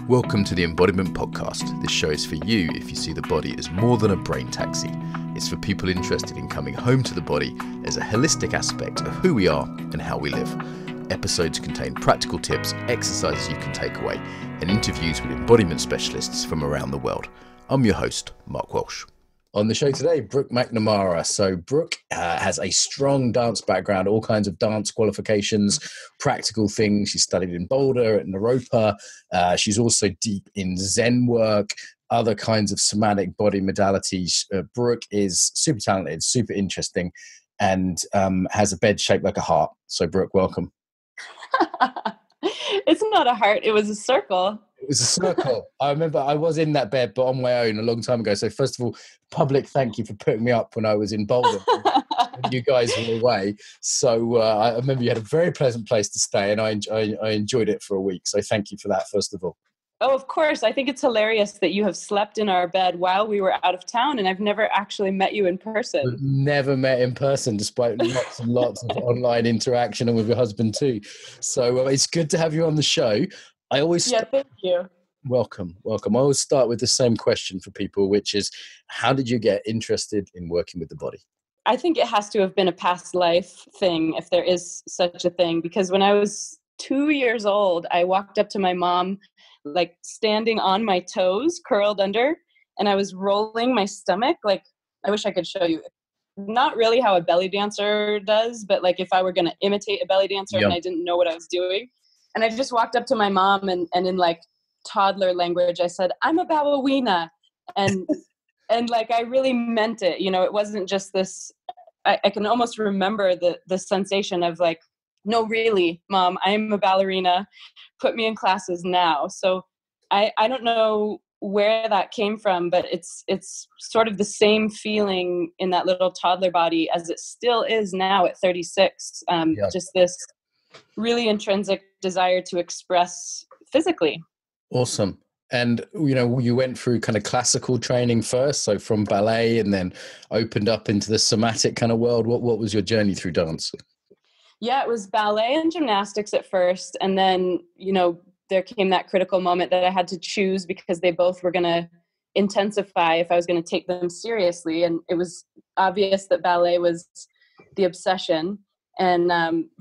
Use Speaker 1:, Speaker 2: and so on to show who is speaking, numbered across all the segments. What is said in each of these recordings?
Speaker 1: Welcome to the Embodiment Podcast. This show is for you if you see the body as more than a brain taxi. It's for people interested in coming home to the body as a holistic aspect of who we are and how we live. Episodes contain practical tips, exercises you can take away, and interviews with embodiment specialists from around the world. I'm your host, Mark Walsh. On the show today, Brooke McNamara. So Brooke has a strong dance background, all kinds of dance qualifications, practical things. She studied in Boulder at Naropa. She's also deep in Zen work, other kinds of somatic body modalities. Brooke is super talented, super interesting, and has a bed shaped like a heart. So Brooke, welcome.
Speaker 2: It's not a heart. It was a circle.
Speaker 1: It was a circle. I remember I was in that bed, but on my own a long time ago. So first of all, public thank you for putting me up when I was in Boulder. When you guys were away. So I remember you had a very pleasant place to stay, and I enjoyed it for a week. So thank you for that, first of all.
Speaker 2: Oh, of course. I think it's hilarious that you have slept in our bed while we were out of town, and I've never actually met you in person.
Speaker 1: We've never met in person, despite lots and lots of online interaction, and with your husband too. So it's good to have you on the show.
Speaker 2: Thank you.
Speaker 1: Welcome. I always start with the same question for people, which is, how did you get interested in working with the body?
Speaker 2: I think it has to have been a past life thing, if there is such a thing, because when I was 2 years old, I walked up to my mom, like standing on my toes, curled under, and I was rolling my stomach. Like, I wish I could show you. Not really how a belly dancer does, but like if I were going to imitate a belly dancer and I didn't know what I was doing. And I just walked up to my mom and in like toddler language, I said, "I'm a ballerina." And like, I really meant it. You know, it wasn't just this, I can almost remember the sensation of like, no, really, Mom, I'm a ballerina. Put me in classes now. So I don't know where that came from, but it's sort of the same feeling in that little toddler body as it still is now at 36. Just this really intrinsic desire to express physically.
Speaker 1: Awesome. And, you know, you went through kind of classical training first, so from ballet, and then opened up into the somatic kind of world. What was your journey through dance?
Speaker 2: Yeah, it was ballet and gymnastics at first. And then, you know, there came that critical moment that I had to choose because they both were going to intensify if I was going to take them seriously. And it was obvious that ballet was the obsession. And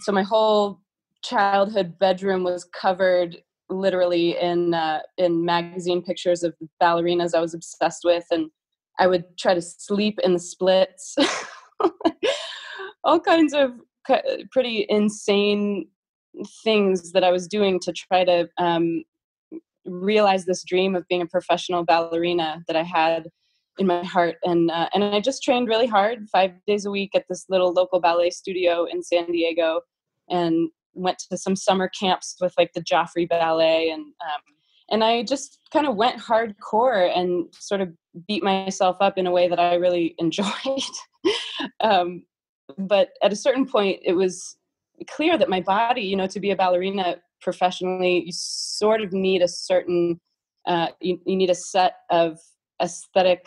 Speaker 2: so my whole childhood bedroom was covered literally in magazine pictures of ballerinas I was obsessed with, and I would try to sleep in the splits. All kinds of pretty insane things that I was doing to try to realize this dream of being a professional ballerina that I had in my heart. And I just trained really hard 5 days a week at this little local ballet studio in San Diego, and went to some summer camps with like the Joffrey Ballet. And I just kind of went hardcore and sort of beat myself up in a way that I really enjoyed. But at a certain point, it was clear that my body, you know, to be a ballerina professionally, you sort of need a certain, you need a set of aesthetic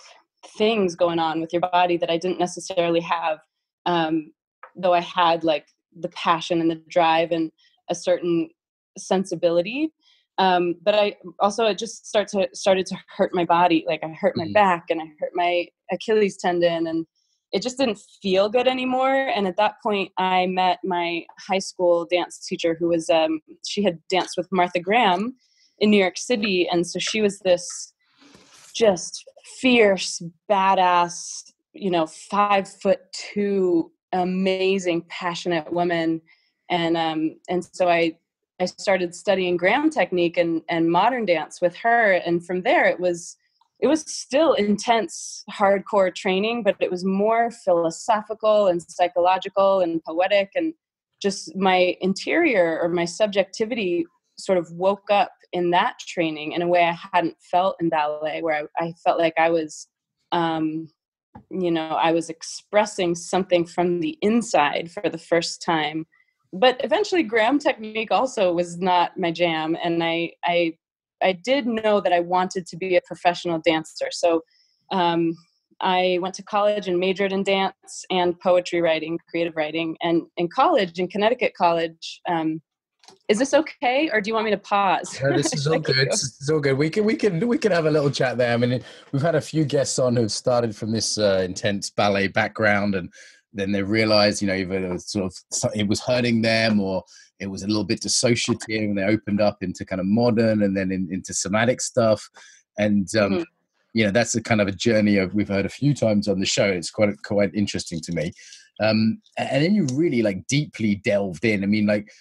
Speaker 2: things going on with your body that I didn't necessarily have, though I had like the passion and the drive and a certain sensibility. But I also, it just started to hurt my body. Like I hurt my back and I hurt my Achilles tendon, and it just didn't feel good anymore. And at that point I met my high school dance teacher who was, she had danced with Martha Graham in New York City. And so she was this just fierce, badass, you know, 5'2", amazing, passionate woman. And so I started studying Graham technique and modern dance with her. And from there, it was still intense, hardcore training, but it was more philosophical and psychological and poetic, and just my interior or my subjectivity sort of woke up in that training in a way I hadn't felt in ballet, where I felt like I was, you know, I was expressing something from the inside for the first time. But eventually Graham technique also was not my jam. And I did know that I wanted to be a professional dancer. So I went to college and majored in dance and poetry writing, creative writing. And in college, in Connecticut College, Is this okay, or do you want me to pause?
Speaker 1: No, this is all good. It's all good. We can have a little chat there. I mean, we've had a few guests on who've started from this intense ballet background, and then they realized, either it was it was hurting them, or it was a little bit dissociative, and they opened up into kind of modern, and then into somatic stuff. And that's a kind of a journey we've heard a few times on the show. It's quite interesting to me. And then you really like deeply delved in. I mean, like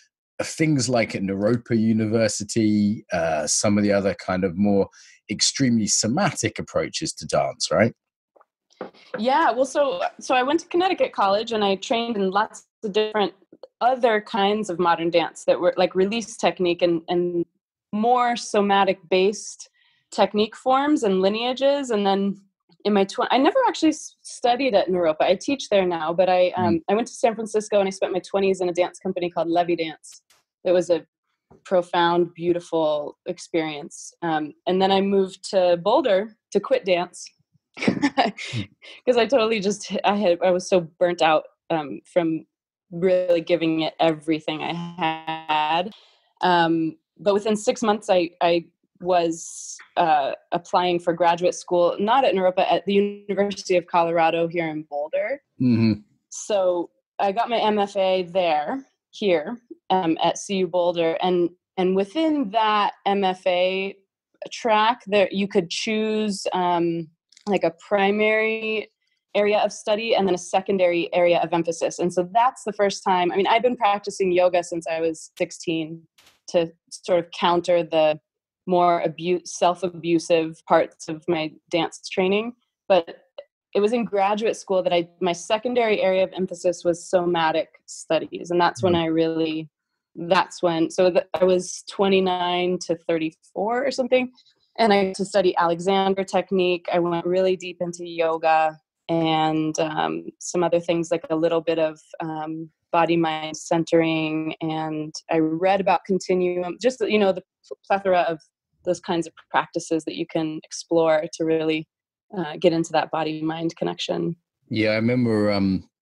Speaker 1: things like at Naropa University, some of the other kind of more extremely somatic approaches to dance, right?
Speaker 2: Yeah, well, so I went to Connecticut College, and I trained in lots of different other kinds of modern dance that were like release technique and more somatic based technique forms and lineages. And then in my I never actually studied at Naropa. I teach there now, but I went to San Francisco, and I spent my 20s in a dance company called Levy Dance. It was a profound, beautiful experience. And then I moved to Boulder to quit dance because I totally I was so burnt out from really giving it everything I had. But within 6 months, I was applying for graduate school, not at Naropa, at the University of Colorado here in Boulder.
Speaker 1: Mm-hmm.
Speaker 2: So I got my MFA here at CU Boulder, and within that MFA track, there you could choose like a primary area of study and then a secondary area of emphasis. And so that's the first time. I mean, I've been practicing yoga since I was 16 to sort of counter the more self-abusive parts of my dance training. But it was in graduate school that my secondary area of emphasis was somatic studies. And that's when I was 29 to 34 or something. And I got to study Alexander technique. I went really deep into yoga and some other things, like a little bit of body-mind centering. And I read about continuum, just, the plethora of those kinds of practices that you can explore to really get into that body-mind connection.
Speaker 1: Yeah, I remember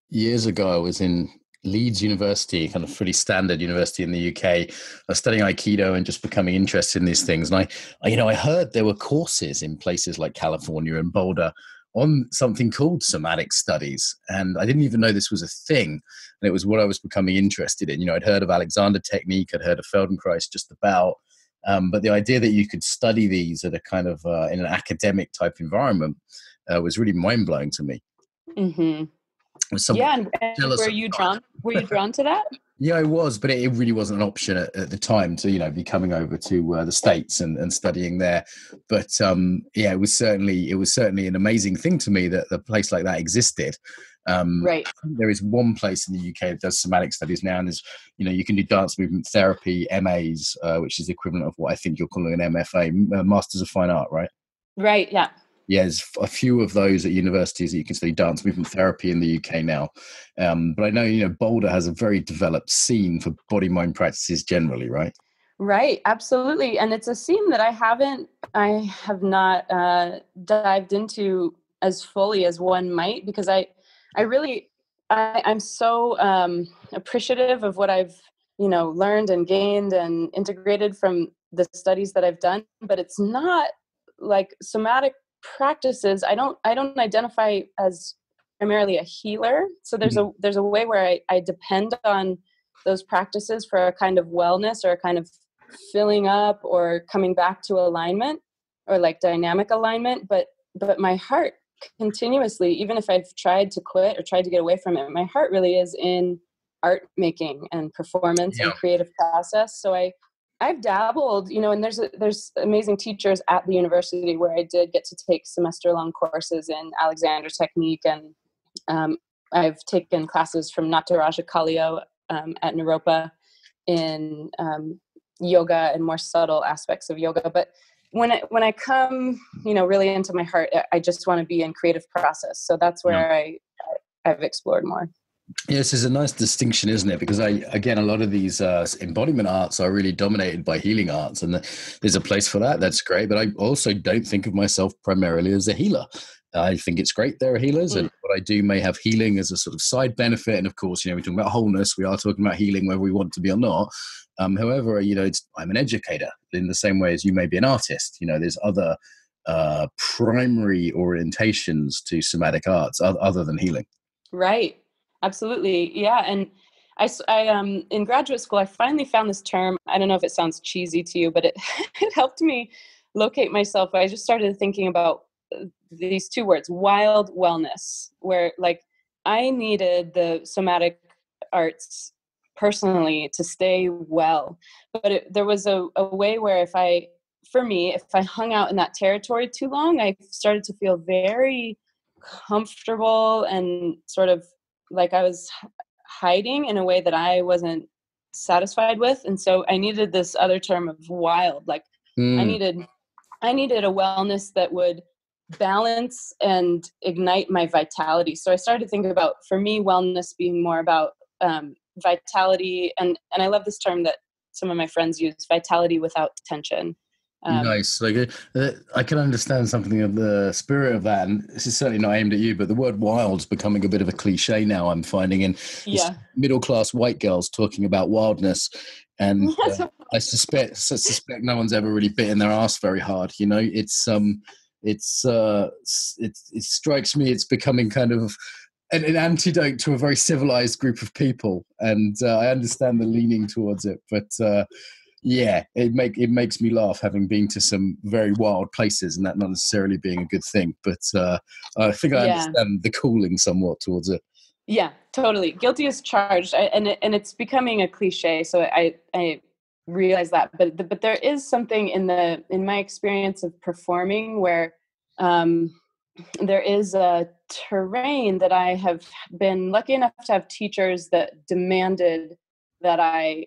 Speaker 1: years ago I was in Leeds University, kind of pretty standard university in the UK. I was studying Aikido and just becoming interested in these things. And I heard there were courses in places like California and Boulder on something called somatic studies. And I didn't even know this was a thing. And it was what I was becoming interested in. I'd heard of Alexander technique, I'd heard of Feldenkrais just about. But the idea that you could study these at a kind of in an academic type environment was really mind blowing to me.
Speaker 2: Mm-hmm. Yeah, and were you drawn to that?
Speaker 1: Yeah, I was, but it really wasn't an option at the time to be coming over to the States and studying there. But it was certainly an amazing thing to me that a place like that existed.
Speaker 2: Right.
Speaker 1: There is one place in the UK that does somatic studies now, and there's you can do dance movement therapy MAs, which is the equivalent of what I think you're calling an MFA, Masters of Fine Art, right?
Speaker 2: Right. Yeah.
Speaker 1: Yeah, there's a few of those at universities that you can study dance movement therapy in the UK now. But I know, Boulder has a very developed scene for body-mind practices generally, right?
Speaker 2: Right, absolutely. And it's a scene that I have not dived into as fully as one might, because I'm so appreciative of what I've, learned and gained and integrated from the studies that I've done, but it's not like somatic practices. I don't identify as primarily a healer. So there's a way where I depend on those practices for a kind of wellness or a kind of filling up or coming back to alignment or like dynamic alignment. But my heart continuously, even if I've tried to quit or tried to get away from it, my heart really is in art making and performance and creative process. So I've dabbled, and there's amazing teachers at the university where I did get to take semester-long courses in Alexander technique, and I've taken classes from Nataraja Kallio at Naropa in yoga and more subtle aspects of yoga. But when I come, really into my heart, I just want to be in creative process. So that's where I've explored more.
Speaker 1: Yes, it's a nice distinction, isn't it? Because a lot of these embodiment arts are really dominated by healing arts, and there's a place for that. That's great. But I also don't think of myself primarily as a healer. I think it's great there are healers, and what I do may have healing as a sort of side benefit. And of course, we're talking about wholeness. We are talking about healing whether we want to be or not. However, I'm an educator in the same way as you may be an artist. There's other primary orientations to somatic arts other than healing.
Speaker 2: Right. Absolutely. Yeah. And I in graduate school, I finally found this term. I don't know if it sounds cheesy to you, but it helped me locate myself. I just started thinking about these two words, wild wellness, where like I needed the somatic arts personally to stay well. But there was a way where if I hung out in that territory too long, I started to feel very comfortable and sort of like I was hiding in a way that I wasn't satisfied with. And so I needed this other term of wild. Like I needed a wellness that would balance and ignite my vitality. So I started to think about, for me, wellness being more about vitality. And I love this term that some of my friends use, vitality without tension.
Speaker 1: Nice. Like I can understand something of the spirit of that, and this is certainly not aimed at you, but the word wild's becoming a bit of a cliche now. I'm finding in middle-class white girls talking about wildness, and I suspect no one's ever really bitten their ass very hard. It strikes me it's becoming kind of an antidote to a very civilized group of people, and I understand the leaning towards it, but. Yeah, it makes me laugh, having been to some very wild places, and that not necessarily being a good thing. But I think I understand the calling somewhat towards it.
Speaker 2: Yeah, totally. Guilty as charged, and it's becoming a cliche. So I realize that, but there is something in my experience of performing where there is a terrain that I have been lucky enough to have teachers that demanded that I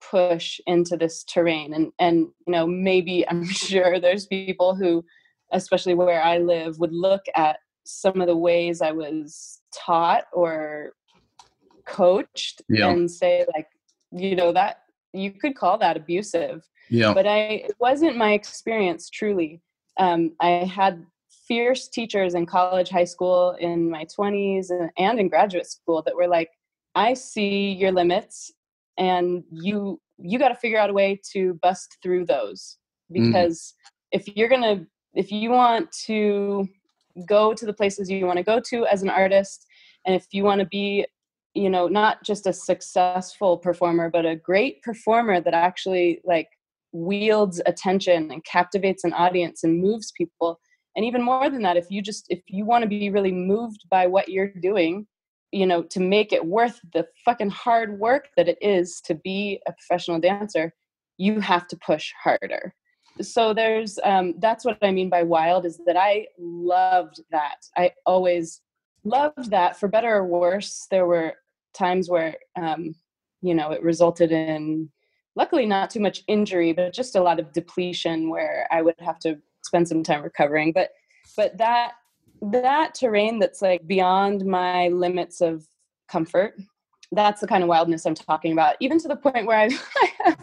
Speaker 2: push into this terrain. And maybe I'm sure there's people who, especially where I live, would look at some of the ways I was taught or coached and say like, that you could call that abusive. Yeah. But it wasn't my experience, truly. I had fierce teachers in college, high school, in my 20s and in graduate school that were like, I see your limits, and you got to figure out a way to bust through those, because if you want to go to the places you want to go to as an artist, and if you want to be, not just a successful performer, but a great performer that actually like wields attention and captivates an audience and moves people. And even more than that, if you want to be really moved by what you're doing, to make it worth the fucking hard work that it is to be a professional dancer, you have to push harder. So there's, that's what I mean by wild, is that I loved that. I always loved that, for better or worse. There were times where, it resulted in, luckily not too much injury, but just a lot of depletion where I would have to spend some time recovering. But that terrain that's like beyond my limits of comfort, that's the kind of wildness I'm talking about. Even to the point where I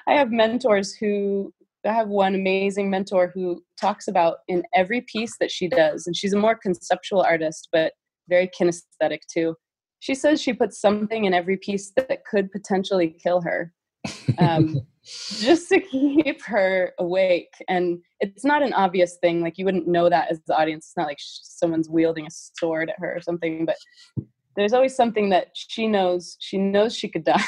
Speaker 2: have mentors who, I have one amazing mentor who talks about in every piece that she does, and she's a more conceptual artist, but very kinesthetic too. She says she puts something in every piece that could potentially kill her. Just to keep her awake. And it's not an obvious thing. Like, you wouldn't know that as the audience. It's not like someone's wielding a sword at her or something, but there's always something that she knows she could die.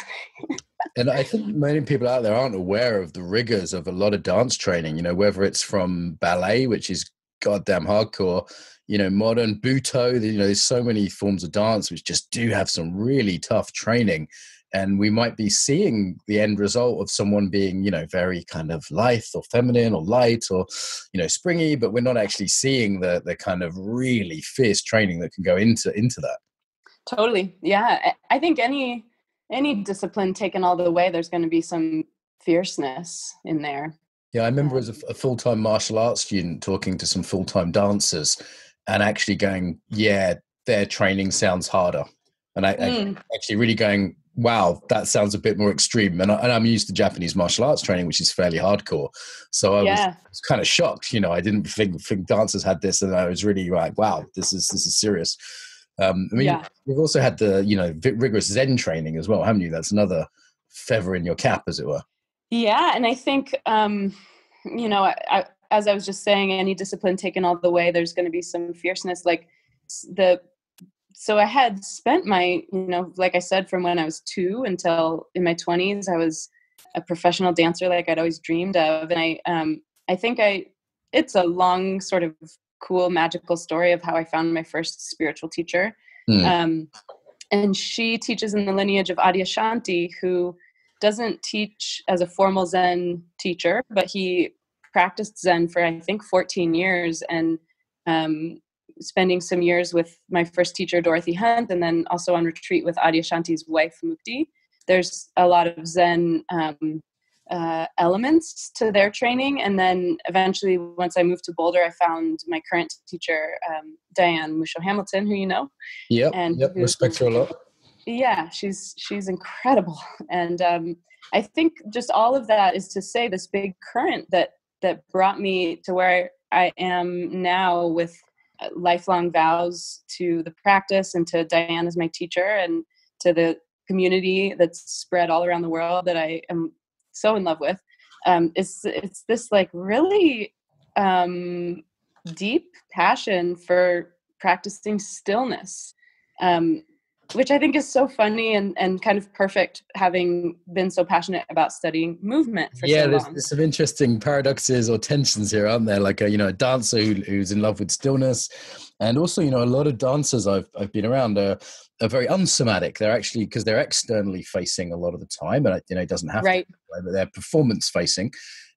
Speaker 1: And I think many people out there aren't aware of the rigors of a lot of dance training, whether it's from ballet, which is goddamn hardcore, modern Buto, there's so many forms of dance which just do have some really tough training. And we might be seeing the end result of someone being, very kind of lithe or feminine or light or, springy, but we're not actually seeing the kind of really fierce training that can go into that.
Speaker 2: Totally. Yeah. I think any discipline taken all the way, there's going to be some fierceness in there.
Speaker 1: Yeah, I remember as a full-time martial arts student talking to some full-time dancers and actually going, yeah, their training sounds harder. And I actually really going, Wow, that sounds a bit more extreme. And I'm used to Japanese martial arts training, which is fairly hardcore. So I was kind of shocked. I didn't think dancers had this, and I was really like, wow, this is serious. I mean, you've also had the rigorous Zen training as well, haven't you? That's another feather in your cap, as it were.
Speaker 2: Yeah, and I think as I was just saying, any discipline taken all the way, there's going to be some fierceness. So I had spent my, like I said, from when I was 2 until in my 20s, I was a professional dancer, like I'd always dreamed of. And I think it's a long sort of cool, magical story of how I found my first spiritual teacher. And she teaches in the lineage of Adyashanti, who doesn't teach as a formal Zen teacher, but he practiced Zen for, I think, 14 years, and spending some years with my first teacher, Dorothy Hunt, and then also on retreat with Adyashanti's wife, Mukti. There's a lot of Zen elements to their training. And then eventually, once I moved to Boulder, I found my current teacher, Diane Musho-Hamilton, who you know.
Speaker 1: Yep, respect her a lot.
Speaker 2: Yeah, she's incredible. And I think just all of that is to say this big current that brought me to where I am now, with lifelong vows to the practice and to Diane as my teacher and to the community that's spread all around the world that I am so in love with. It's this like really deep passion for practicing stillness, which I think is so funny and kind of perfect, having been so passionate about studying movement for so long.
Speaker 1: There's some interesting paradoxes or tensions here, aren't there? Like a dancer who's in love with stillness, and also a lot of dancers I've been around are very unsomatic. They're actually, because they're externally facing a lot of the time, and it doesn't have to, but they're performance facing,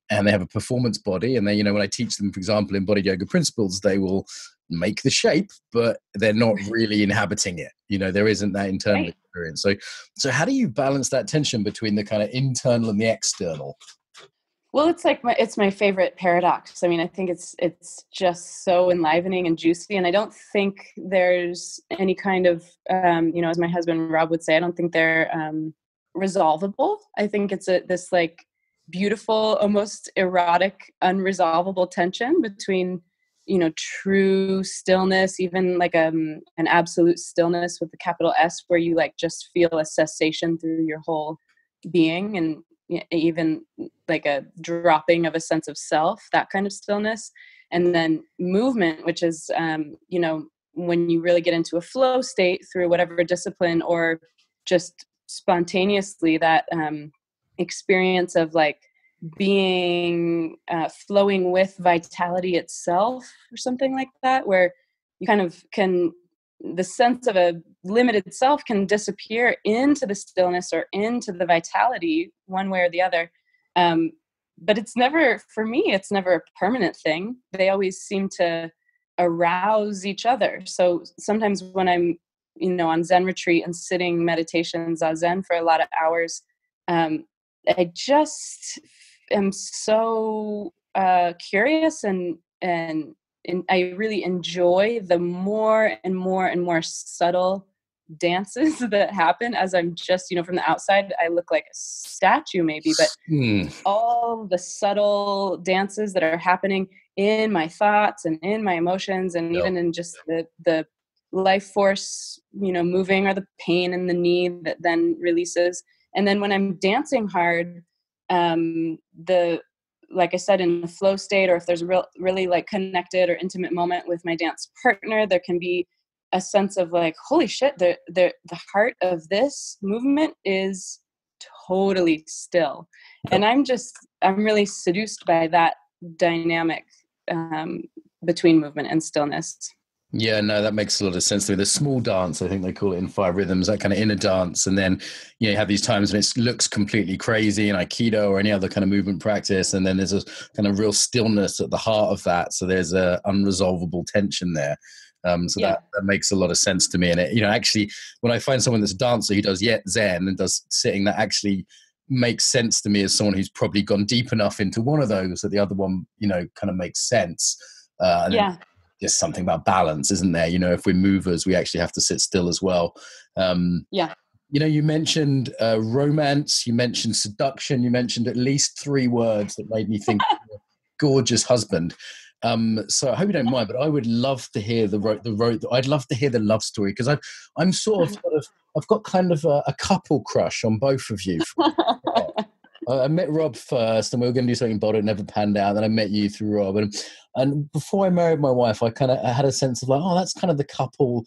Speaker 1: and they have a performance body. And they, when I teach them, for example, embodied yoga principles, they will make the shape, but they're not really inhabiting it. There isn't that internal experience. So how do you balance that tension between the kind of internal and the external?
Speaker 2: Well, it's my favorite paradox. I mean, I think it's just so enlivening and juicy, and I don't think there's any kind of as my husband Rob would say, I don't think they're resolvable. I think it's this like beautiful, almost erotic, unresolvable tension between true stillness, even like an absolute stillness with the capital S, where you like just feel a cessation through your whole being, and even like a dropping of a sense of self, that kind of stillness. And then movement, which is when you really get into a flow state through whatever discipline, or just spontaneously, that experience of like being flowing with vitality itself, or something like that, where you kind of the sense of a limited self can disappear into the stillness or into the vitality, one way or the other. But it's never a permanent thing. They always seem to arouse each other. So sometimes when I'm on Zen retreat and sitting meditation zazen for a lot of hours, I just am so curious and I really enjoy the more and more and more subtle dances that happen as I'm just, from the outside, I look like a statue maybe, but all the subtle dances that are happening in my thoughts and in my emotions, and even in just the life force, moving, or the pain in the knee that then releases. And then when I'm dancing hard, like I said, in the flow state, or if there's a really like connected or intimate moment with my dance partner, there can be a sense of like, holy shit, the heart of this movement is totally still. And I'm really seduced by that dynamic between movement and stillness.
Speaker 1: Yeah, no, that makes a lot of sense to me. The small dance, I think they call it in 5 rhythms, that kind of inner dance. And then, you have these times when it looks completely crazy in Aikido or any other kind of movement practice. And then there's a kind of real stillness at the heart of that. So there's a unresolvable tension there. That makes a lot of sense to me. And it, actually, when I find someone that's a dancer who does Zen and does sitting, that actually makes sense to me as someone who's probably gone deep enough into one of those that the other one, kind of makes sense. Just something about balance, isn't there? If we're movers, we actually have to sit still as well. You know, you mentioned romance, you mentioned seduction, you mentioned at least 3 words that made me think gorgeous husband. So I hope you don't mind, but I would love to hear I'd love to hear the love story, because I'm sort of, I've got kind of a couple crush on both of you. I met Rob first, and we were going to do something bold. It never panned out. Then I met you through Rob, and before I married my wife, I had a sense of like, oh, that's kind of the couple.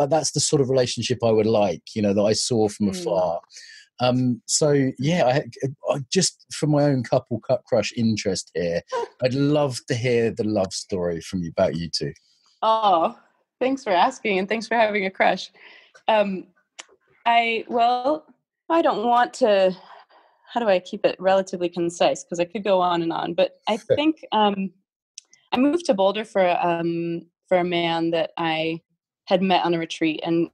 Speaker 1: That's the sort of relationship I would like, you know, that I saw from afar. So yeah, I just from my own couple cut crush interest here, I'd love to hear the love story from you about you two.
Speaker 2: Oh, thanks for asking, and thanks for having a crush. I don't want to. How do I keep it relatively concise? Because I could go on and on, but I think I moved to Boulder for a man that I had met on a retreat, and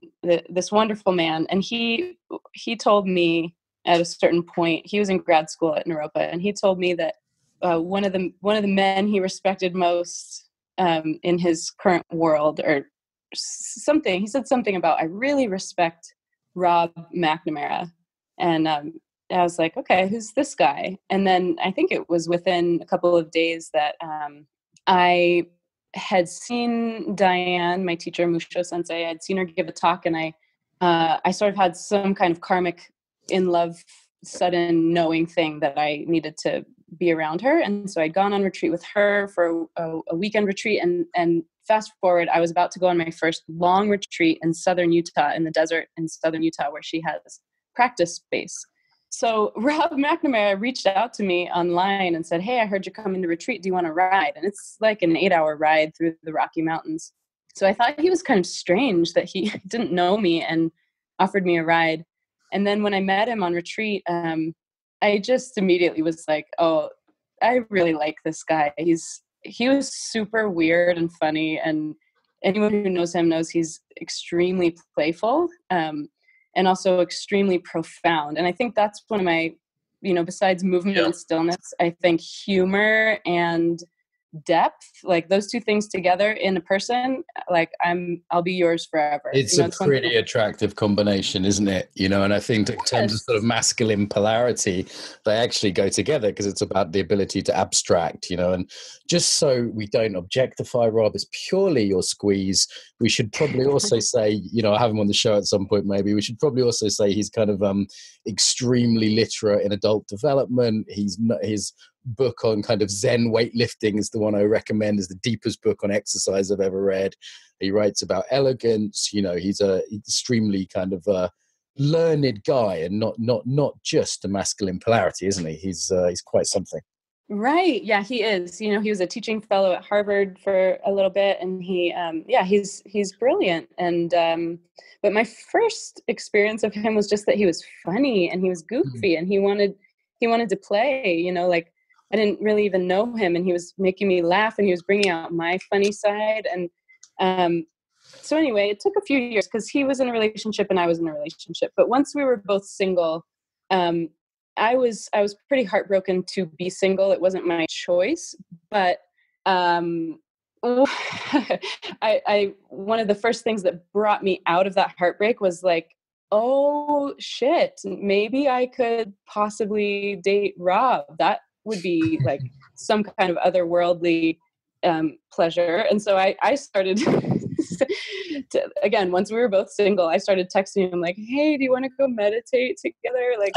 Speaker 2: this wonderful man, and he told me at a certain point, he was in grad school at Naropa, and he told me that one of the men he respected most in his current world, or something, he said something about, I really respect Rob McNamara, and I was like, okay, who's this guy? And then I think it was within a couple of days that I had seen Diane, my teacher, Musho Sensei. I'd seen her give a talk, and I sort of had some kind of karmic in love, sudden knowing thing that I needed to be around her. And so I'd gone on retreat with her for a weekend retreat. And fast forward, I was about to go on my first long retreat in southern Utah, in the desert in southern Utah, where she has practice space. So Rob McNamara reached out to me online and said, hey, I heard you're coming to retreat. Do you want to ride? And it's like an 8-hour ride through the Rocky Mountains. So I thought he was kind of strange that he didn't know me and offered me a ride. And then when I met him on retreat, I just immediately was like, oh, I really like this guy. He was super weird and funny. And anyone who knows him knows he's extremely playful. And also extremely profound. And I think that's one of my, besides movement and stillness, I think humor and depth, like those two things together in a person, like I'll be yours forever.
Speaker 1: It's a pretty attractive combination, isn't it? And I think in terms of sort of masculine polarity, they actually go together, because it's about the ability to abstract, and just so we don't objectify Rob as purely your squeeze, we should probably also say, I have him on the show at some point, maybe we should probably also say he's kind of extremely literate in adult development. His book on kind of Zen weightlifting is the one I recommend, is the deepest book on exercise I've ever read. He writes about elegance. He's a extremely kind of learned guy, and not just a masculine polarity, isn't he? He's quite something.
Speaker 2: Right. Yeah, he is. He was a teaching fellow at Harvard for a little bit, and he's brilliant. And but my first experience of him was just that he was funny and he was goofy, and he wanted to play. Like I didn't really even know him, and he was making me laugh, and he was bringing out my funny side. And so anyway, it took a few years, because he was in a relationship and I was in a relationship. But once we were both single, I was pretty heartbroken to be single. It wasn't my choice, but I one of the first things that brought me out of that heartbreak was like, oh shit, maybe I could possibly date Rob. That would be like some kind of otherworldly pleasure. And so I started again, once we were both single, I started texting him like, hey, do you want to go meditate together? Like,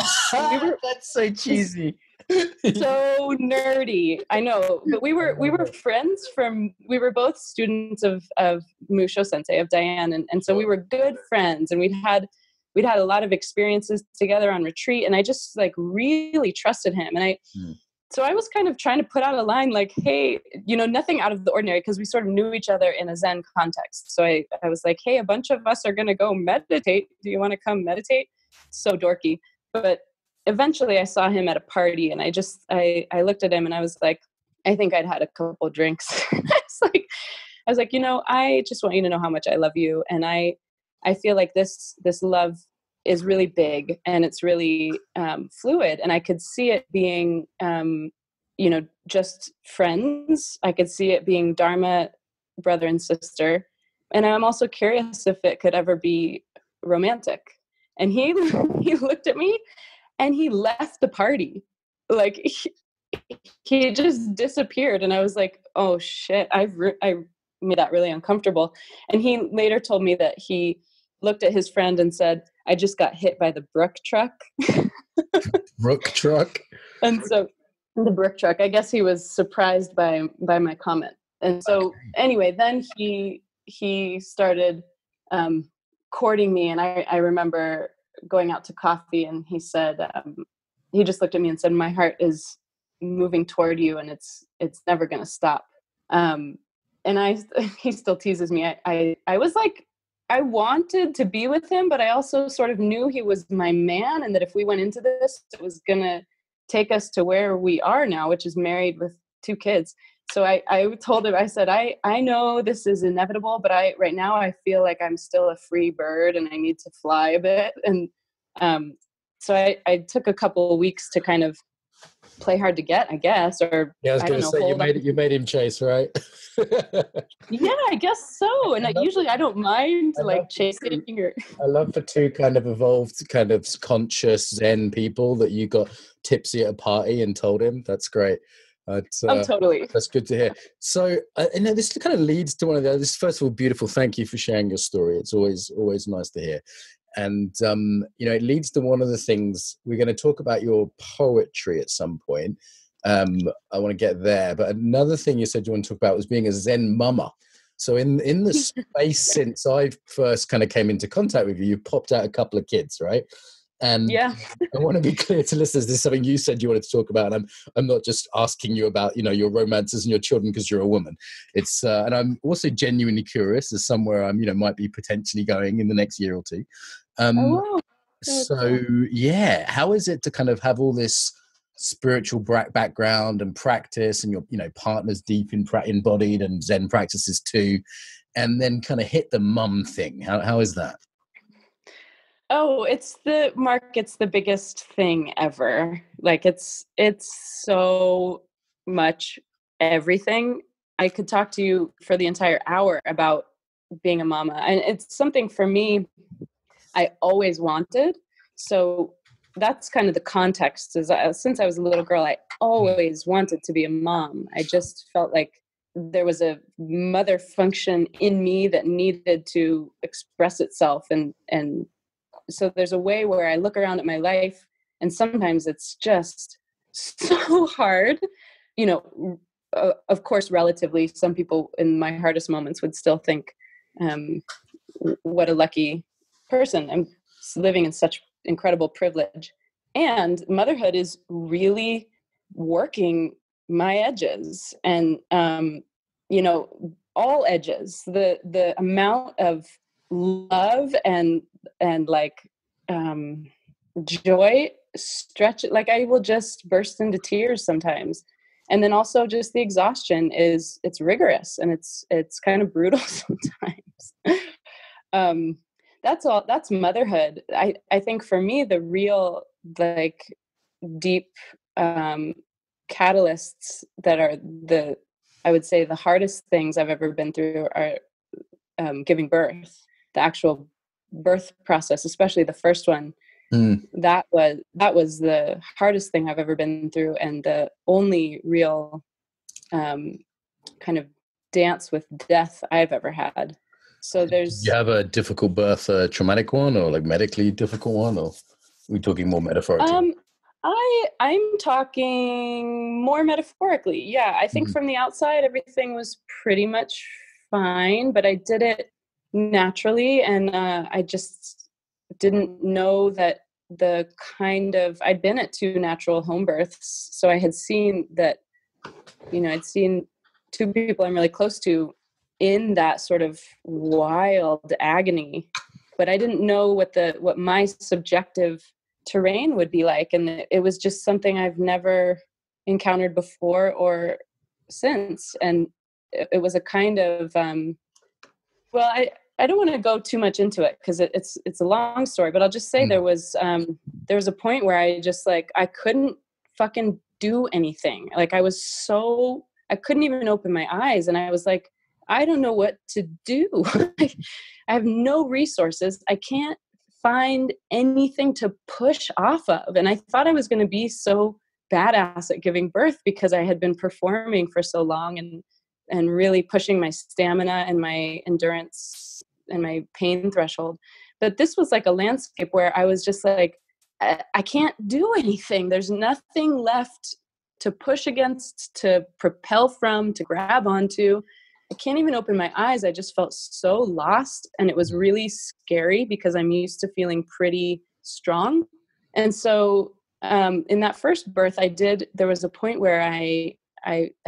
Speaker 1: that's so cheesy.
Speaker 2: So nerdy. I know, but we were friends we were both students of Musho Sensei, of Diane. And so we were good friends, and we'd had a lot of experiences together on retreat, and I just like really trusted him. And so I was kind of trying to put out a line like, hey, nothing out of the ordinary, because we sort of knew each other in a Zen context. So I was like, hey, a bunch of us are going to go meditate. Do you want to come meditate? So dorky. But eventually I saw him at a party, and I looked at him and I was like, I think I'd had a couple drinks. I was like, I just want you to know how much I love you. And I feel like this love is really big, and it's really fluid, and I could see it being just friends. I could see it being Dharma, brother and sister, and I'm also curious if it could ever be romantic. And he he looked at me and he left the party. Like he just disappeared. And I was like, oh shit, I made that really uncomfortable. And he later told me that he looked at his friend and said, I just got hit by the Brooke truck.
Speaker 1: Brooke truck?
Speaker 2: And so the Brooke truck, I guess he was surprised by my comment. And so anyway, then he started courting me. And I remember going out to coffee, and he said, he just looked at me and said, my heart is moving toward you, and it's never going to stop. And he still teases me. I was like, I wanted to be with him, but I also sort of knew he was my man, and that if we went into this, it was going to take us to where we are now, which is married with 2 kids. So I told him, I said, I know this is inevitable, but right now I feel like I'm still a free bird and I need to fly a bit. And so I took a couple of weeks to kind of play hard to get, I guess, or
Speaker 1: yeah, I was going to say, you made him chase, right?
Speaker 2: Yeah, I guess so. And usually I don't mind chasing.
Speaker 1: I love for 2 kind of evolved, kind of conscious Zen people that you got tipsy at a party and told him. That's great.
Speaker 2: Totally.
Speaker 1: That's good to hear. So, this kind of leads to one of the others. First of all, beautiful. Thank you for sharing your story. It's always nice to hear. And, it leads to one of the things we're going to talk about your poetry at some point. I want to get there. But another thing you said you want to talk about was being a Zen mama. So in the space since I first kind of came into contact with you, you popped out a couple of kids, right? And
Speaker 2: yeah.
Speaker 1: I want to be clear to listeners, this is something you said you wanted to talk about. And I'm not just asking you about, your romances and your children because you're a woman. It's, and I'm also genuinely curious as somewhere I'm, might be potentially going in the next year or 2.
Speaker 2: Wow.
Speaker 1: So yeah, how is it to kind of have all this spiritual background and practice, and your, partner's deep embodied and Zen practices too, and then kind of hit the mum thing? How is that?
Speaker 2: Oh, it's the biggest thing ever. Like it's so much everything. I could talk to you for the entire hour about being a mama. And it's something for me I always wanted. So that's kind of the context, is since I was a little girl, I always wanted to be a mom. I just felt like there was a mother function in me that needed to express itself. And so there's a way where I look around at my life, and sometimes it's just so hard, of course, relatively, some people in my hardest moments would still think, what a lucky person. I'm living in such incredible privilege. And motherhood is really working my edges, and, all edges, the amount of love and joy stretch. Like I will just burst into tears sometimes. And then also just the exhaustion it's rigorous, and it's kind of brutal sometimes. That's motherhood. I think for me, the real deep catalysts that are I would say the hardest things I've ever been through are giving birth, the actual birth process, especially the first one. That was the hardest thing I've ever been through, and the only real kind of dance with death I've ever had. So there's...
Speaker 1: You have a difficult birth, a traumatic one, or like medically difficult one, or are we talking more metaphorically?
Speaker 2: I'm talking more metaphorically. Yeah, I think from the outside everything was pretty much fine, but I did it naturally, and I just didn't know that I'd been at 2 natural home births, so I had seen that, I'd seen 2 people I'm really close to in that sort of wild agony, but I didn't know what my subjective terrain would be like, and it was just something I've never encountered before or since, and it was a kind of I don't want to go too much into it because it's a long story, but I'll just say there was a point where I just I couldn't fucking do anything. Like I couldn't even open my eyes, and I was like, I don't know what to do. I have no resources. I can't find anything to push off of. And I thought I was going to be so badass at giving birth because I had been performing for so long and really pushing my stamina and my endurance and my pain threshold. But this was like a landscape where I was just like, I can't do anything. There's nothing left to push against, to propel from, to grab onto. I can't even open my eyes. I just felt so lost. And it was really scary because I'm used to feeling pretty strong. And so in that first birth, there was a point where I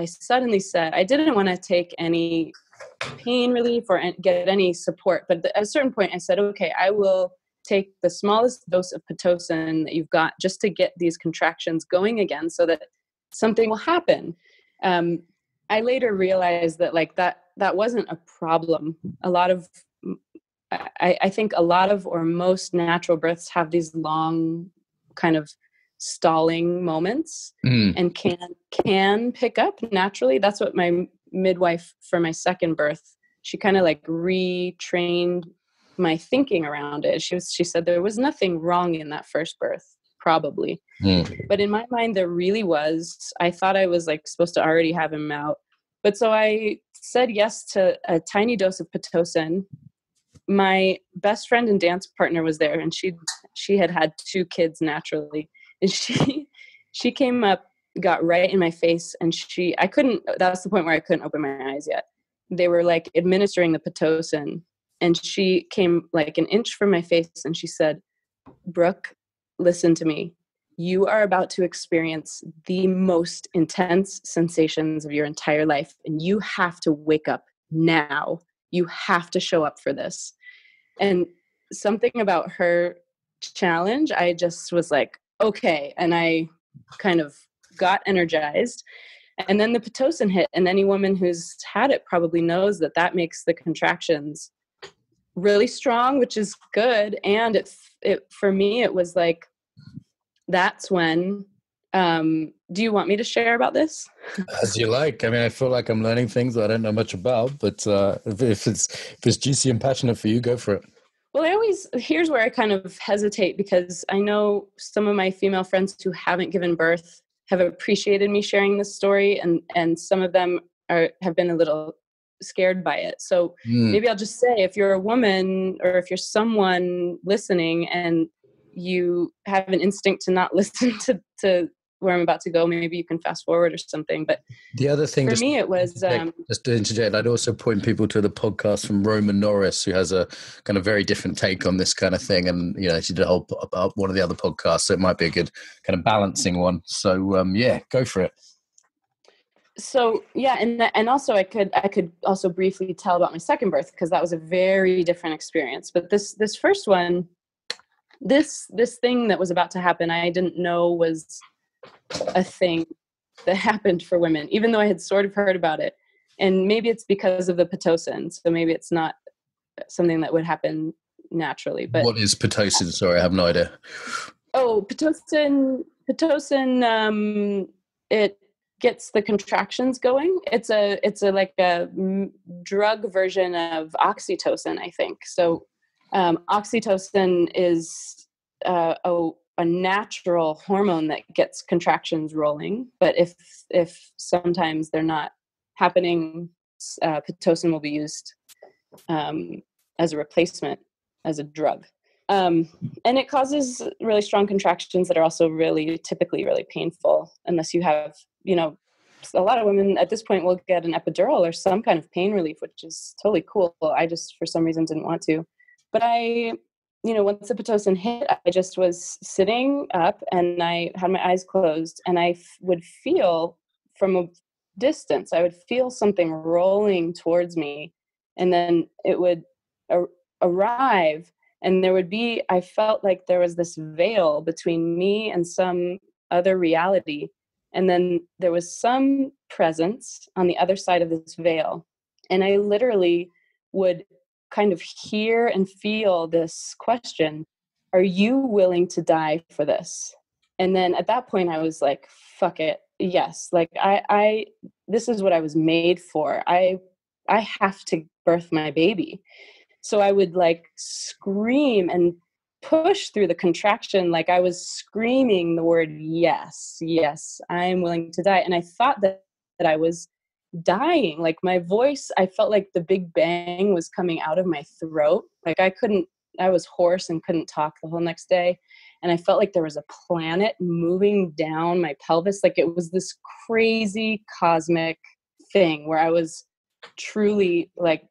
Speaker 2: suddenly said, I didn't want to take any pain relief or get any support. But at a certain point I said, okay, I will take the smallest dose of Pitocin that you've got just to get these contractions going again so that something will happen. I later realized that like that wasn't a problem. I think a lot of or most natural births have these long kind of stalling moments and can pick up naturally. That's what my midwife for my second birth, she kind of like retrained my thinking around it. She said there was nothing wrong in that first birth, probably. But in my mind, there really was. I thought I was like supposed to already have him out. But so I said yes to a tiny dose of Pitocin. My best friend and dance partner was there, and she had 2 kids naturally. And she came up, got right in my face, and that's the point where I couldn't open my eyes yet. They were like administering the Pitocin, and she came like an inch from my face and she said, Brooke, listen to me. You are about to experience the most intense sensations of your entire life, and you have to wake up now. You have to show up for this. And something about her challenge, I just was like, okay. And I kind of got energized. And then the Pitocin hit, and any woman who's had it probably knows that makes the contractions really strong, which is good. And it for me, it was like, that's when, do you want me to share about this?
Speaker 1: As you like. I mean, I feel like I'm learning things I don't know much about, but if it's juicy and passionate for you, go for it.
Speaker 2: Well, here's where I kind of hesitate, because I know some of my female friends who haven't given birth have appreciated me sharing this story, and some of them have been a little scared by it. So maybe I'll just say, if you're a woman or if you're someone listening and you have an instinct to not listen to where I'm about to go, maybe you can fast forward or something. But
Speaker 1: the other thing
Speaker 2: for me, it was
Speaker 1: just to interject, I'd also point people to the podcast from Roman Norris, who has a kind of very different take on this kind of thing, and she did a whole about one of the other podcasts, so it might be a good kind of balancing one. So yeah, go for it.
Speaker 2: So yeah, and also I could also briefly tell about my second birth, because that was a very different experience. But this first one, this thing that was about to happen, I didn't know was a thing that happened for women, even though I had sort of heard about it. And maybe it's because of the Pitocin, so maybe it's not something that would happen naturally. But what
Speaker 1: is Pitocin? Sorry, I have no idea.
Speaker 2: Oh, Pitocin, it gets the contractions going. It's a like a drug version of oxytocin, I think. So oxytocin is a natural hormone that gets contractions rolling, but if sometimes they're not happening, Pitocin will be used as a replacement, as a drug. And it causes really strong contractions that are also typically really painful, unless you have, a lot of women at this point will get an epidural or some kind of pain relief, which is totally cool. I just, for some reason, didn't want to. But once the Pitocin hit, I just was sitting up and I had my eyes closed, and I would feel from a distance, I would feel something rolling towards me, and then it would arrive. And I felt like there was this veil between me and some other reality. And then there was some presence on the other side of this veil. And I literally would kind of hear and feel this question, are you willing to die for this? And then at that point I was like, fuck it. Yes. Like this is what I was made for. I have to birth my baby. So I would like scream and push through the contraction. Like I was screaming the word, yes, yes, I'm willing to die. And I thought that I was dying. Like my voice, I felt like the big bang was coming out of my throat. Like I was hoarse and couldn't talk the whole next day. And I felt like there was a planet moving down my pelvis. Like it was this crazy cosmic thing where I was truly like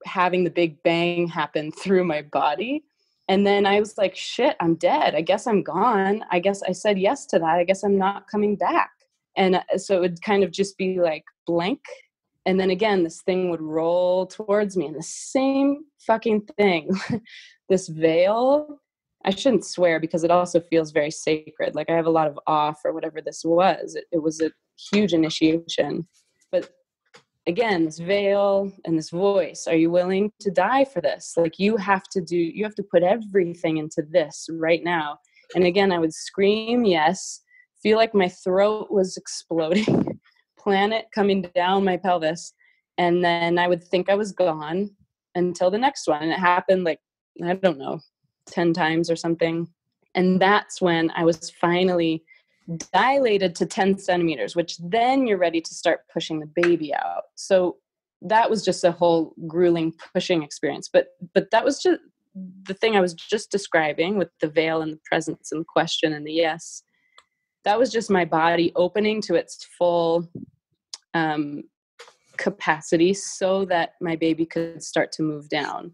Speaker 2: having the big bang happen through my body. And then I was like, shit, I'm dead. I guess I'm gone. I guess I said yes to that. I guess I'm not coming back. And so it would kind of just be like blank. And then again, this thing would roll towards me and the same fucking thing, this veil. I shouldn't swear because it also feels very sacred. Like I have a lot of awe for whatever this was. It was a huge initiation. But again, this veil and this voice, are you willing to die for this? Like you have to put everything into this right now. And again, I would scream, yes, feel like my throat was exploding, planet coming down my pelvis. And then I would think I was gone until the next one. And it happened like, I don't know, 10 times or something. And that's when I was finally dilated to 10 centimeters, which then you're ready to start pushing the baby out. So that was just a whole grueling pushing experience. But that was just the thing I was just describing with the veil and the presence and the question and the yes. That was just my body opening to its full capacity so that my baby could start to move down.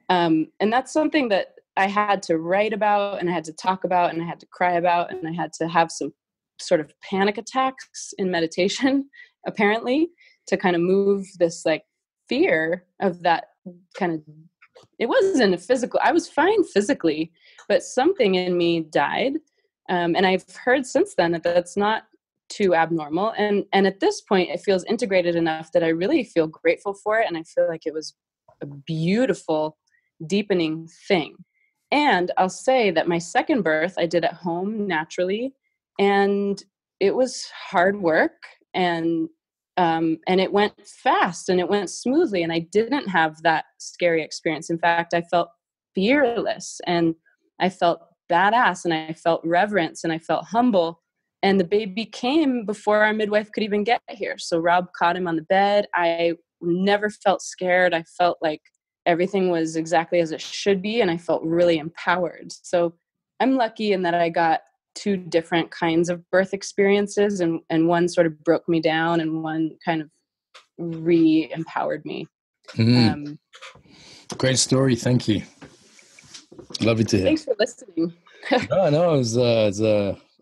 Speaker 2: And that's something that I had to write about and I had to talk about and I had to cry about and I had to have some sort of panic attacks in meditation, apparently, to kind of move this like fear of that kind of, it wasn't a physical, I was fine physically, but something in me died. And I've heard since then that that's not too abnormal. And at this point, it feels integrated enough that I really feel grateful for it. And I feel like it was a beautiful, deepening thing. And I'll say that my second birth, I did at home naturally. And it was hard work and it went fast and it went smoothly. And I didn't have that scary experience. In fact, I felt fearless and I felt badass and I felt reverence and I felt humble. And the baby came before our midwife could even get here. So Rob caught him on the bed. I never felt scared. I felt like everything was exactly as it should be. And I felt really empowered. So I'm lucky in that I got two different kinds of birth experiences and one sort of broke me down and one kind of re-empowered me.
Speaker 3: Great story. Thank you. Lovely to hear.
Speaker 2: Thanks for listening.
Speaker 3: No, I was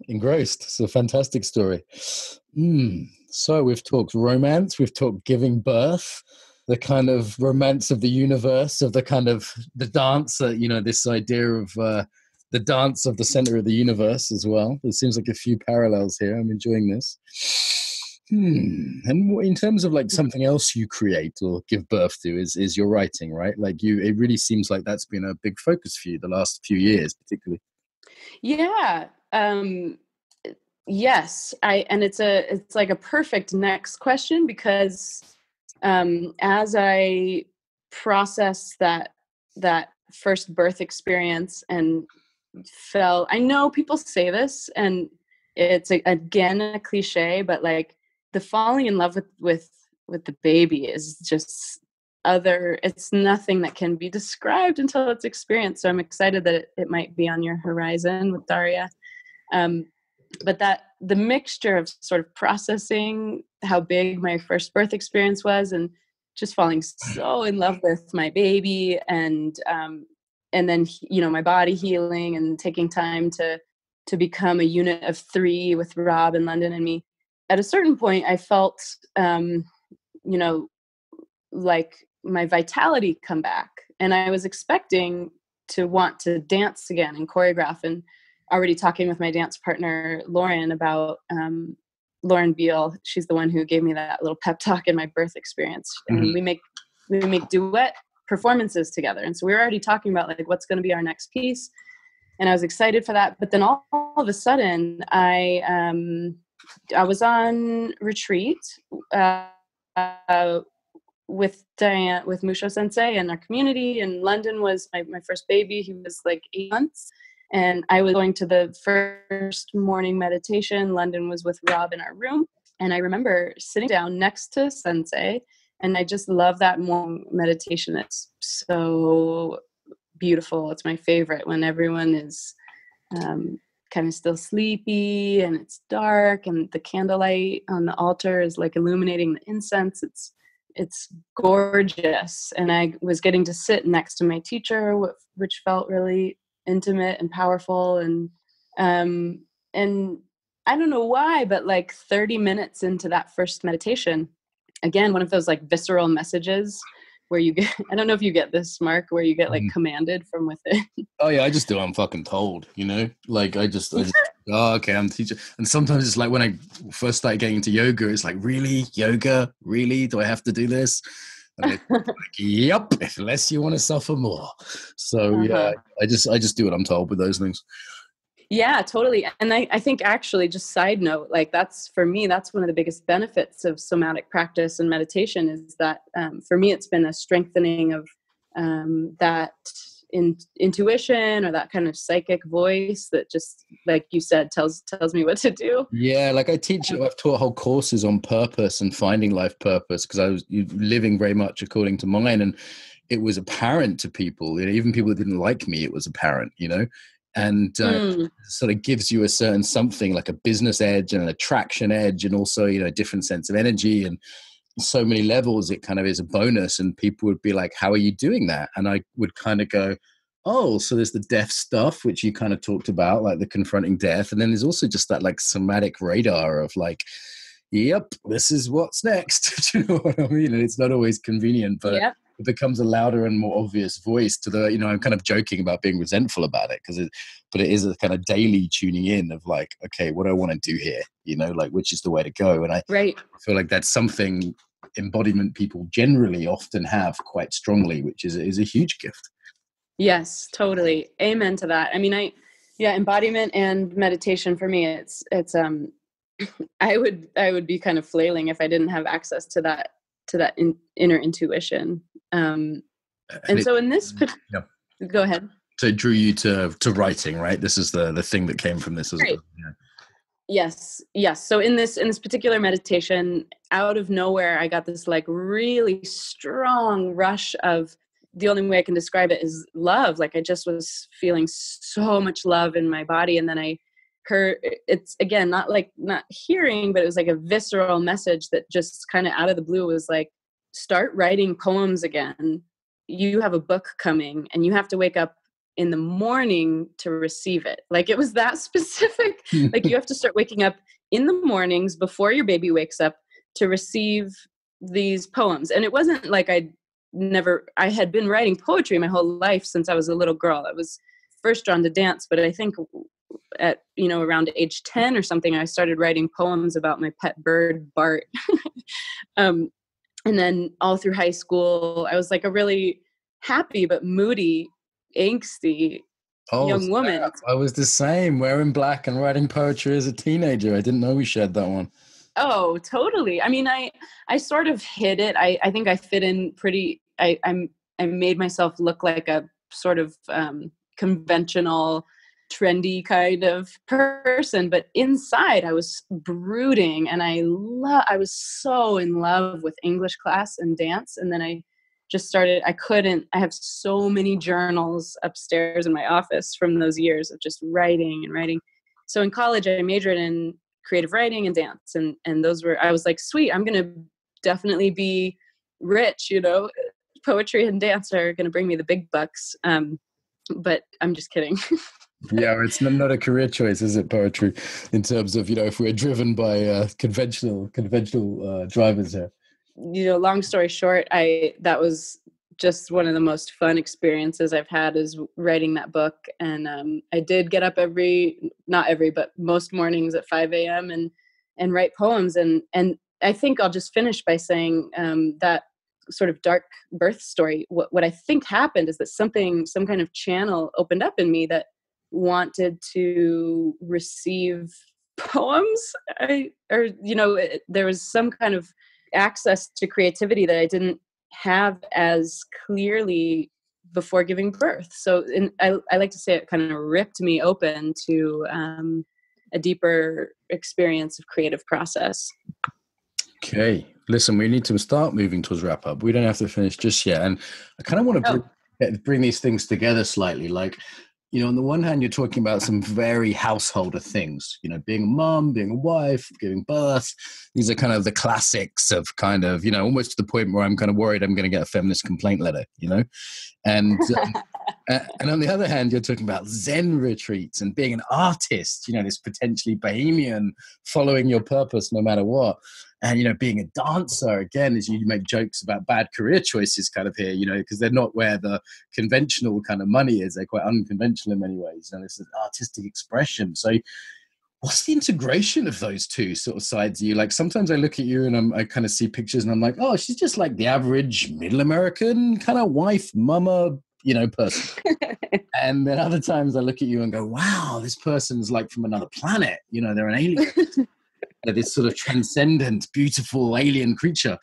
Speaker 3: engrossed. It's a fantastic story. So we've talked romance, we've talked giving birth, the kind of romance of the universe, of the kind of the dance, this idea of the dance of the center of the universe as well. There seems like a few parallels here. I'm enjoying this. And in terms of like something else you create or give birth to is your writing, right? Like it really seems like that's been a big focus for you the last few years, particularly.
Speaker 2: Yeah. Yes. And it's like a perfect next question because as I process that first birth experience and I know people say this and it's again a cliche, but like the falling in love with the baby is just it's nothing that can be described until it's experienced. So I'm excited that it might be on your horizon with Daria. But that the mixture of sort of processing how big my first birth experience was and just falling so in love with my baby and then, my body healing and taking time to become a unit of 3 with Rob and London and me. At a certain point, I felt, like my vitality come back. And I was expecting to want to dance again and choreograph and already talking with my dance partner, Lauren, about Lauren Beal. She's the one who gave me that little pep talk in my birth experience. And we make duet performances together. And so we were already talking about like what's going to be our next piece. And I was excited for that. But then all of a sudden I was on retreat with Diane, with Musho Sensei and our community. And London was my first baby. He was like 8 months. And I was going to the first morning meditation. London was with Rob in our room. And I remember sitting down next to Sensei. And I just love that morning meditation. It's so beautiful. It's my favorite when everyone is kind of still sleepy and it's dark and the candlelight on the altar is like illuminating the incense. It's gorgeous. And I was getting to sit next to my teacher, which felt really intimate and powerful. And I don't know why, but like 30 minutes into that first meditation, again, one of those like visceral messages where you get, I don't know if you get this, Mark, where you get like commanded from within.
Speaker 3: Oh yeah, I just do. I'm fucking told, you know, like I just oh, okay, I'm teaching. And sometimes it's like when I first started getting into yoga, it's like, really, yoga, really, do I have to do this? And it's like, yep, unless you want to suffer more. So yeah, I just do what I'm told with those things.
Speaker 2: Yeah, totally. And I think actually, just side note, like that's, for me, that's one of the biggest benefits of somatic practice and meditation is that for me, it's been a strengthening of that intuition or that kind of psychic voice that just, like you said, tells me what to do.
Speaker 3: Yeah, like I've taught whole courses on purpose and finding life purpose because I was living very much according to mine. And it was apparent to people, you know, even people that didn't like me, it was apparent, you know. And sort of gives you a certain something like a business edge and an attraction edge and also, you know, a different sense of energy and so many levels. It kind of is a bonus. And people would be like, how are you doing that? And I would kind of go, oh, so there's the death stuff, which you kind of talked about, like the confronting death. And then there's also just that like somatic radar of like, yep, this is what's next. Do you know what I mean? And it's not always convenient, but it becomes a louder and more obvious voice to the, you know, I'm kind of joking about being resentful about it but it is a kind of daily tuning in of like, okay, what do I want to do here? You know, like, which is the way to go? And I feel like that's something embodiment people generally often have quite strongly, which is a huge gift.
Speaker 2: Yes, totally. Amen to that. I mean, embodiment and meditation for me, it's I would be kind of flailing if I didn't have access to that inner intuition. And so in this, go ahead.
Speaker 3: So it drew you to writing, right? This is the thing that came from this as well. Yeah.
Speaker 2: Yes. So in this particular meditation, out of nowhere, I got this like really strong rush of, the only way I can describe it is love. Like I just was feeling so much love in my body. And then I heard, it's again, not hearing, but it was like a visceral message that just kind of out of the blue was like, start writing poems again. You have a book coming and you have to wake up in the morning to receive it. Like it was that specific. Like you have to start waking up in the mornings before your baby wakes up to receive these poems. And it wasn't like I had been writing poetry my whole life since I was a little girl. I was first drawn to dance, but I think at, you know, around age 10 or something, I started writing poems about my pet bird, Bart. And then all through high school, I was like a really happy but moody, angsty young woman.
Speaker 3: I was the same, wearing black and writing poetry as a teenager. I didn't know we shared that one.
Speaker 2: Oh, totally. I mean, I sort of hid it. I think I fit in pretty, I made myself look like a sort of conventional, trendy kind of person, but inside I was brooding, and I was so in love with English class and dance. And then I just started, I have so many journals upstairs in my office from those years of just writing and writing. So in college, I majored in creative writing and dance. And those were, I was like, sweet, I'm going to definitely be rich, you know, poetry and dance are going to bring me the big bucks. But I'm just kidding.
Speaker 3: Yeah, it's not a career choice, is it, poetry, in terms of, you know, if we're driven by conventional drivers here?
Speaker 2: You know, long story short, that was just one of the most fun experiences I've had is writing that book. And I did get up but most mornings at 5 a.m. and write poems. And I think I'll just finish by saying that sort of dark birth story. What I think happened is that some kind of channel opened up in me that wanted to receive poems. There was some kind of access to creativity that I didn't have as clearly before giving birth. So I like to say it kind of ripped me open to a deeper experience of creative process.
Speaker 3: Okay. Listen, we need to start moving towards wrap up. We don't have to finish just yet. And I kind of want to bring these things together slightly. Like, on the one hand, you're talking about some very householder things, being a mom, being a wife, giving birth. These are kind of the classics of kind of, almost to the point where I'm kind of worried I'm going to get a feminist complaint letter, And and on the other hand, you're talking about Zen retreats and being an artist, this potentially bohemian, following your purpose no matter what. And, being a dancer, again, as you make jokes about bad career choices kind of here, because they're not where the conventional kind of money is. They're quite unconventional in many ways. And it's an artistic expression. So what's the integration of those two sort of sides of you? Like, sometimes I look at you and I kind of see pictures and I'm like, oh, she's just like the average middle American kind of wife, mama, person. And then other times I look at you and go, wow, this person's like from another planet. They're an alien. They're this sort of transcendent, beautiful alien creature.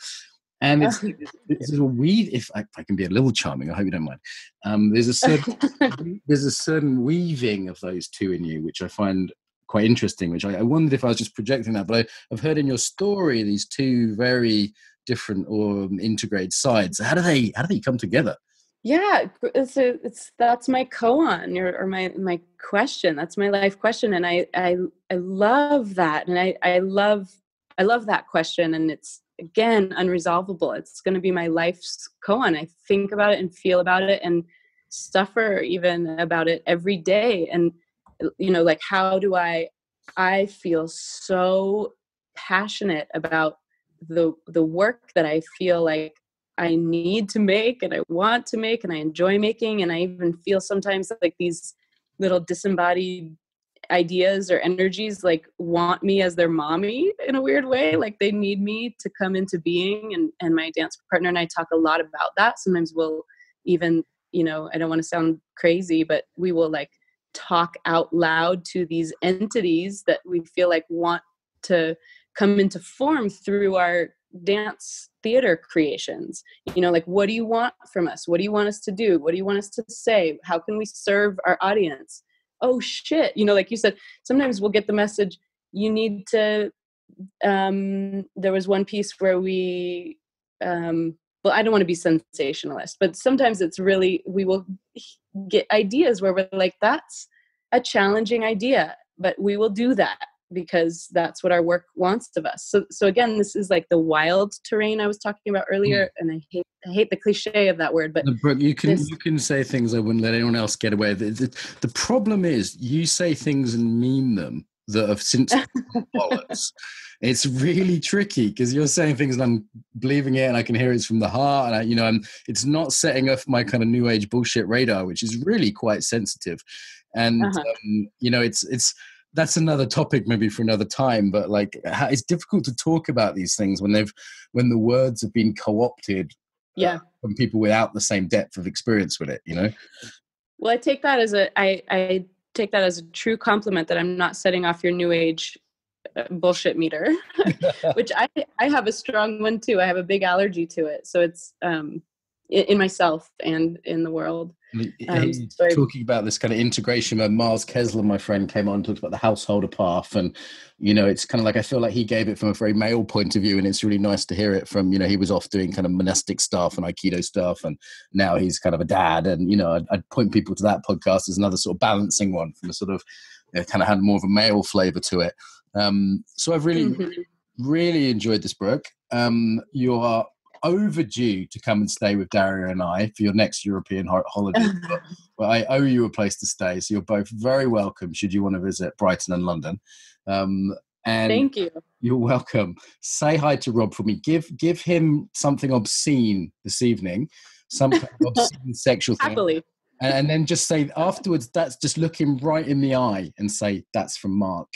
Speaker 3: And it's a weave. If I can be a little charming, I hope you don't mind. There's a certain weaving of those two in you, which I find quite interesting, which I wondered if I was just projecting that, but I've heard in your story these two very different or integrated sides. How do they come together?
Speaker 2: Yeah, that's my koan or my question. That's my life question, and I love that, and I love that question, and it's again unresolvable. It's going to be my life's koan. I think about it and feel about it and suffer even about it every day. And like, how do I feel so passionate about the work that I feel like I need to make and I want to make and I enjoy making. And I even feel sometimes like these little disembodied ideas or energies like want me as their mommy in a weird way. Like they need me to come into being. And my dance partner and I talk a lot about that. Sometimes we'll even, I don't want to sound crazy, but we will like talk out loud to these entities that we feel like want to come into form through our dance theater creations. Like, what do you want from us? What do you want us to do? What do you want us to say? How can we serve our audience? Oh shit. Like you said, sometimes we'll get the message, you need to, there was one piece where we, well, I don't want to be sensationalist, but sometimes it's really, we will get ideas where we're like, that's a challenging idea, but we will do that because that's what our work wants of us. So again, this is like the wild terrain I was talking about earlier, and I hate the cliche of that word. But
Speaker 3: Brooke, you can say things I wouldn't let anyone else get away with. The problem is you say things and mean them that have since bollocks. It's really tricky because you're saying things and I'm believing it and I can hear it's from the heart, and it's not setting off my kind of new age bullshit radar, which is really quite sensitive. And it's that's another topic maybe for another time, but like it's difficult to talk about these things when the words have been co-opted from people without the same depth of experience with it,
Speaker 2: Well, I take that as I take that as a true compliment that I'm not setting off your new age bullshit meter, which I have a strong one too. I have a big allergy to it. So it's in myself and in the world.
Speaker 3: Talking about this kind of integration, when Mars Kessler, my friend, came on and talked about the householder path, and it's kind of like I feel like he gave it from a very male point of view, and it's really nice to hear it from he was off doing kind of monastic stuff and Aikido stuff, and now he's kind of a dad, and I'd point people to that podcast as another sort of balancing one from a sort of kind of had more of a male flavor to it. So I've really enjoyed this, Brooke. You are overdue to come and stay with Daria and I for your next European holiday. But I owe you a place to stay, so you're both very welcome should you want to visit Brighton and London. And
Speaker 2: thank you.
Speaker 3: You're welcome. Say hi to Rob for me. Give him something obscene this evening, some kind of obscene sexual thing.
Speaker 2: Happily.
Speaker 3: And then just say afterwards, that's just look him right in the eye and say, that's from Mark.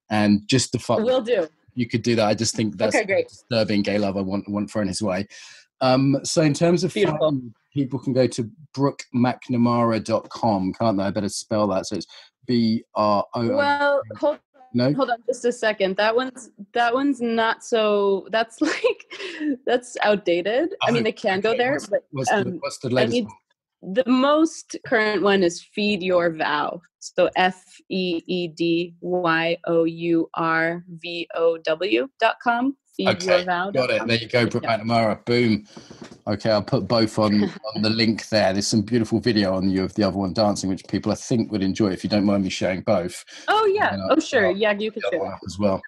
Speaker 3: And just to fuck.
Speaker 2: Will do.
Speaker 3: You could do that. I just think that's disturbing gay love I want thrown his way. So in terms of fun, people can go to brookemcnamara.com, can't they? I better spell that. So it's BROO.
Speaker 2: Well, hold
Speaker 3: No?
Speaker 2: Hold on just a second. That one's not so, that's outdated. I mean, they can go there, but
Speaker 3: What's the
Speaker 2: I
Speaker 3: latest
Speaker 2: need, the most current one is Feed Your Vow. So feedyourvow.com.
Speaker 3: Okay, got it. There you go, Brooke McNamara. Boom. Okay, I'll put both on the link there. There's some beautiful video on you of the other one dancing, which people I think would enjoy if you don't mind me sharing both.
Speaker 2: Oh yeah. Oh sure. Yeah, you can share
Speaker 3: as well.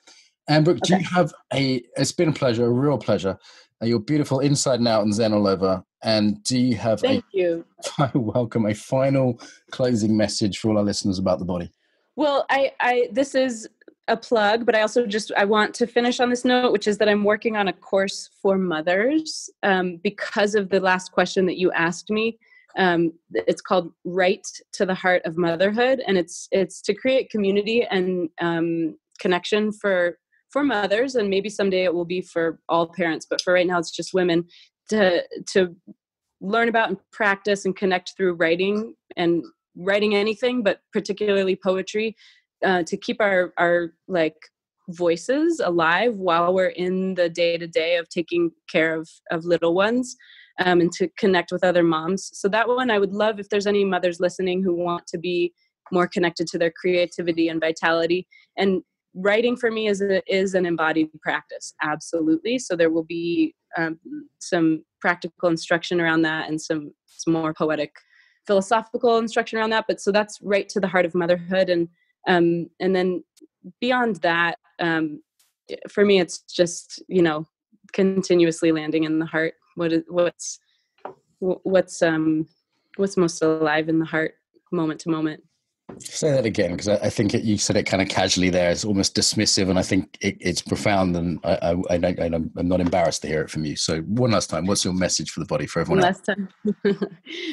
Speaker 3: And Brooke, do you have it's been a pleasure, a real pleasure. You're beautiful inside and out and zen all over. And do you have
Speaker 2: you.
Speaker 3: Welcome, a final closing message for all our listeners about the body?
Speaker 2: Well, I this is a plug, but I also I want to finish on this note, which is that I'm working on a course for mothers because of the last question that you asked me. It's called Right to the Heart of Motherhood. And it's to create community and connection for mothers. And maybe someday it will be for all parents, but for right now, it's just women to learn about and practice and connect through writing anything, but particularly poetry, to keep our like voices alive while we're in the day-to-day of taking care of little ones, and to connect with other moms. So that one, I would love if there's any mothers listening who want to be more connected to their creativity and vitality. And writing for me is an embodied practice. Absolutely. So there will be some practical instruction around that and some more poetic, philosophical instruction around that. But so that's right to the heart of motherhood. And then beyond that, for me, it's just, continuously landing in the heart. What's most alive in the heart, moment to moment.
Speaker 3: Say that again, because I think you said it kind of casually there. It's almost dismissive, and I think it's profound, and I'm not embarrassed to hear it from you. So one last time, what's your message for the body, for everyone else?
Speaker 2: Last time.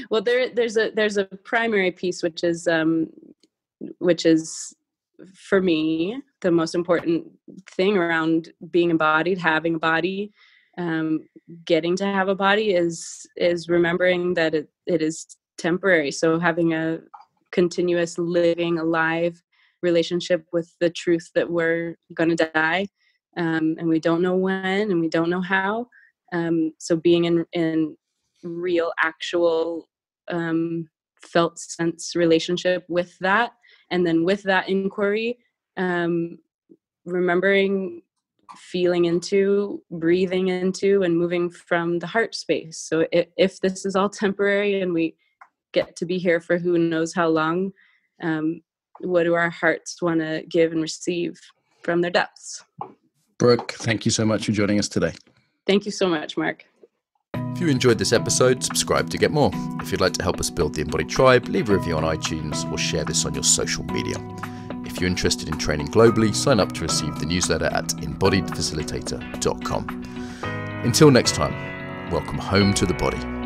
Speaker 2: Well, there's a primary piece, which is for me the most important thing around being embodied, having a body, getting to have a body is remembering that it is temporary. So having a continuous living alive relationship with the truth that we're going to die, and we don't know when and we don't know how, so being in real actual felt sense relationship with that, and then with that inquiry, remembering, feeling into, breathing into, and moving from the heart space. So if this is all temporary and we get to be here for who knows how long, what do our hearts want to give and receive from their depths?
Speaker 3: Brooke, thank you so much for joining us today.
Speaker 2: Thank you so much, Mark.
Speaker 1: If you enjoyed this episode, subscribe to get more. If you'd like to help us build the Embodied Tribe, leave a review on iTunes or share this on your social media. If you're interested in training globally, sign up to receive the newsletter at embodiedfacilitator.com. Until next time, welcome home to the body.